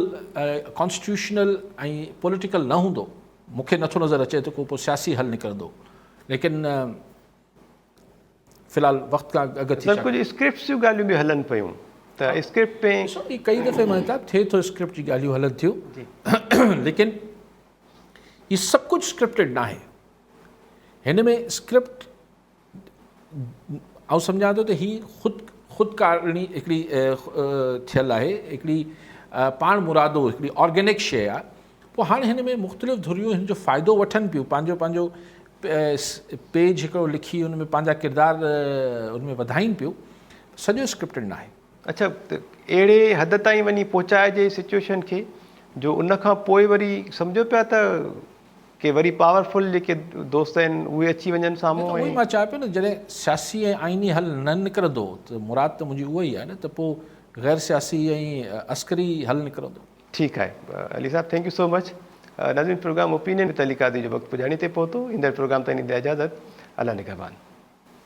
कॉन्स्टिट्यूशनल ऐं पॉलिटिकल न हूंदो। मूंखे नथो नज़र अचे त को पोइ सियासी हल निकिरंदो। लेकिन फ़िलहाल वक़्त खां अॻु कुझु स्क्रिप्ट्स जूं ॻाल्हियूं बि हलनि पियूं, त स्क्रिप्ट में कई दफ़े मतिलबु थिए थो स्क्रिप्ट जी ॻाल्हियूं हलनि थियूं, लेकिन हीउ सभु कुझु स्क्रिप्टेड न आहे। हिन में स्क्रिप्ट आउं सम्झां थो त हीउ ख़ुदकारणी हिकिड़ी थियल आहे, हिकिड़ी पाण मुरादो हिकिड़ी ऑर्गेनिक शइ आहे। पोइ हाणे हिन में मुख़्तलिफ़ धुरियूं हिन जो फ़ाइदो वठनि पियूं, पंहिंजो पेज हिकिड़ो लिखी हुन में पंहिंजा किरदार हुन में वधाइनि पियूं, सॼो स्क्रिप्टेड न आहे। अच्छा, त अहिड़े हद ताईं वञी पहुचाइजे सिचुएशन खे जो उन खां पोइ वरी सम्झो पिया त के वरी पावरफुल जेके दोस्त आहिनि उहे अची वञनि साम्हूं? उहो ई मां चाहियां पियो न, जॾहिं सियासी ऐं आइनी हल न निकिरंदो त मुराद त मुंहिंजी उहा ई आहे न, त पोइ गैर सियासी ऐं अस्करी हल निकिरंदो। ठीकु आहे अली साहब, थैंक यू सो मच। नाज़रीन, प्रोग्राम ओपिनियन में तहलीक़ाती जो वक़्तु पुॼाणी ते पहुतो। ईंदड़ प्रोग्राम ताईं ॾींदा इजाज़त। अल्लाह निगहबान।